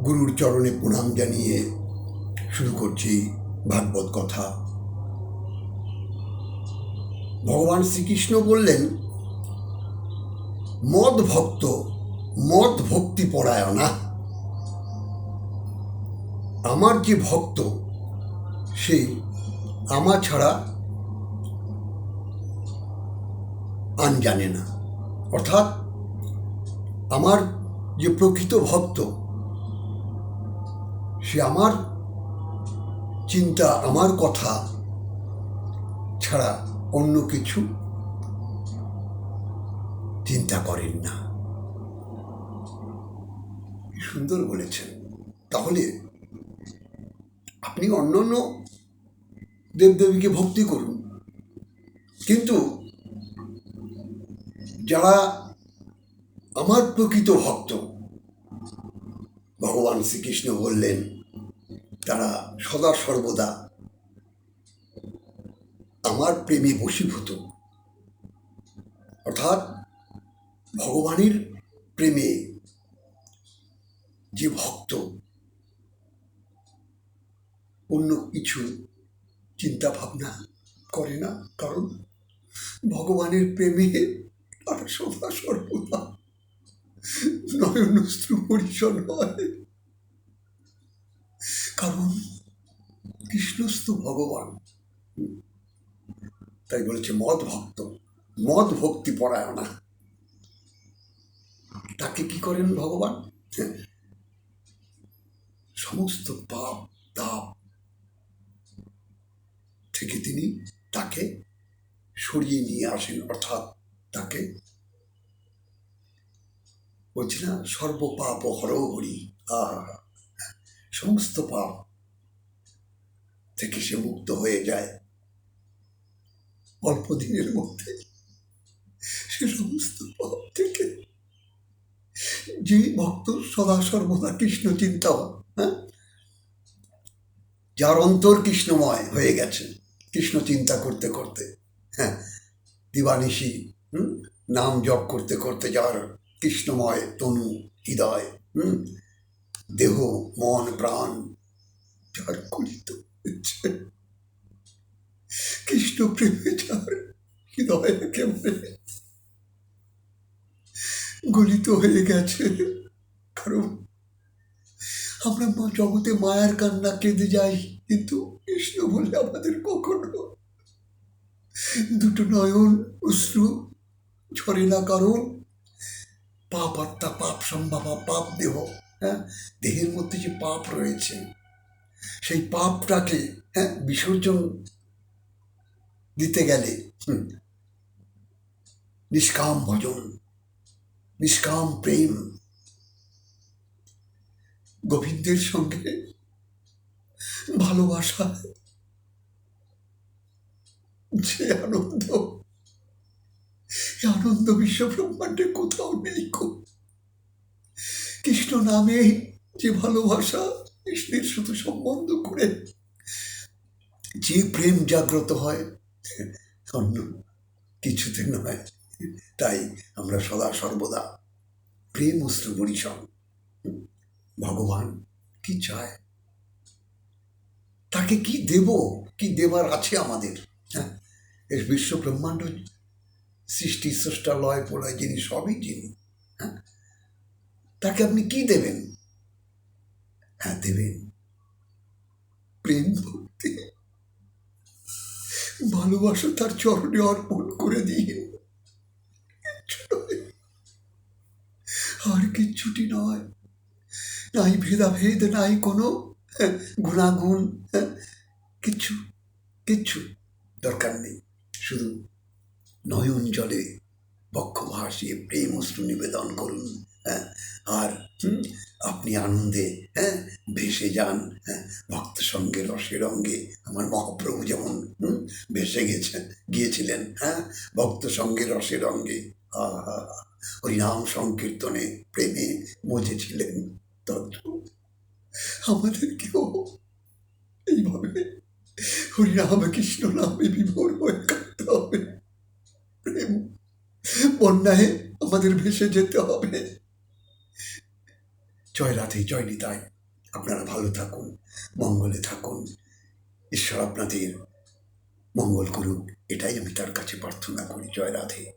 গুরুর চরণে প্রণাম জানিয়ে শুরু করছি ভাগবত কথা। ভগবান শ্রীকৃষ্ণ বললেন, মদ ভক্ত মদ ভক্তি পরায়ণা। আমার যে ভক্ত সে আমার ছাড়া আন জানে না। অর্থাৎ আমার যে প্রকৃত ভক্ত সে আমার চিন্তা, আমার কথা ছাড়া অন্য কিছু চিন্তা করেন না। সুন্দর বলেছেন। তাহলে আপনি অন্যান্য দেবদেবীকে ভক্তি করুন, কিন্তু যারা আমার প্রকৃত ভক্ত, ভগবান শ্রীকৃষ্ণ বললেন তারা সদা সর্বদা আমার প্রেমে বশীভূত। অর্থাৎ ভগবানের প্রেমে যে ভক্ত অন্য কিছু চিন্তা ভাবনা করে না, কারণ ভগবানের প্রেমে তারা সদা সর্বদা নয়নশ্রু পরিষণ হয়। কারণ কৃষ্ণস্থ ভগবান। তাই বলেছে মদ ভক্ত মদ ভক্তি পরায়ণা। তাকে কি করেন ভগবান? সমস্ত পাপ তাপ থেকে তিনি তাকে সরিয়ে নিয়ে আসেন। অর্থাৎ তাকে বলছি না, সর্বপাপ হর হরি। সমস্ত পাপ থেকে সে মুক্ত হয়ে যায় অল্প দিনের মধ্যে। সে সমস্ত পাপ থেকে যে ভক্ত সদা সর্বদা কৃষ্ণ চিন্তা, যার অন্তর কৃষ্ণময় হয়ে গেছে কৃষ্ণ চিন্তা করতে করতে, দিবানিশি নাম জপ করতে করতে যার কৃষ্ণময় তনু হৃদয়, দেহ মন প্রাণ যার গলিত হয়েছে কৃষ্ণ প্রেমে, যার হৃদয় একেবারে গলিত হয়ে গেছে। কারণ আমরা জগতে মায়ার কান্না কেঁদে যাই, কিন্তু কৃষ্ণ বলে আমাদের কখনো দুটো নয়ন অশ্রু ঝরে না। কারণ পাপ আত্মা, পাপ সম্ভাবা, পাপ দেহ, দেহের মধ্যে যে পাপ রয়েছে সেই পাপটাকে বিসর্জন দিতে গেলে নিষ্কাম ভজন, নিষ্কাম প্রেম, গোবিন্দের সঙ্গে ভালোবাসা, যে আনন্দ, আনন্দ বিশ্ব ব্রহ্মাণ্ডে কোথাও নেই। কৃষ্ণ নামে যে ভালোবাসা, কৃষ্ণের শুধু সম্বন্ধ করে যে প্রেম জাগ্রত হয়, অন্য কিছুতে নয়। তাই আমরা সদা সর্বদা প্রেম অশ্রু বরিশন। ভগবান কি চায়, তাকে কি দেব, কি দেবার আছে আমাদের? এর বিশ্ব ব্রহ্মাণ্ড সৃষ্টি স্রষ্টা লয় প্রলয় যিনি, সবই যিনি, তাকে আপনি কি দেবেন? দেবেন প্রেম ভক্তি ভালোবাসা, তার চরণে অর্পণ করে দিন। আর কিচ্ছুটি নয়, নাই ভেদাভেদ, নাই কোনো গুণাগুণ, কিচ্ছু কিচ্ছু দরকার নেই। শুধু নয়ন জলে বক্ষ ভাসিয়ে প্রেম অশ্রু নিবেদন করুন, আর আপনি আনন্দে ভেসে যান ভক্ত সঙ্গে রসে রঙ্গে। আমার মহাপ্রভু যেমন ভেসে গিয়েছিলেন ভক্ত সঙ্গে রসে রঙ্গে, হরিনাম সংকীর্তনে প্রেমে মজেছিলেন। তদ্রূপ আমাদেরকেও এইভাবে হরিনাম কৃষ্ণ নামে বিভোর হয়ে কাটতে হবে। প্রেম বন্যায় আমাদের ভেসে যেতে হবে। জয় রাধে, জয় নিতাই। আপনারা ভালো থাকুন, মঙ্গলে থাকুন, ঈশ্বর আপনাদের মঙ্গল করুক, এটাই আমি তার কাছে প্রার্থনা করি। জয় রাধে।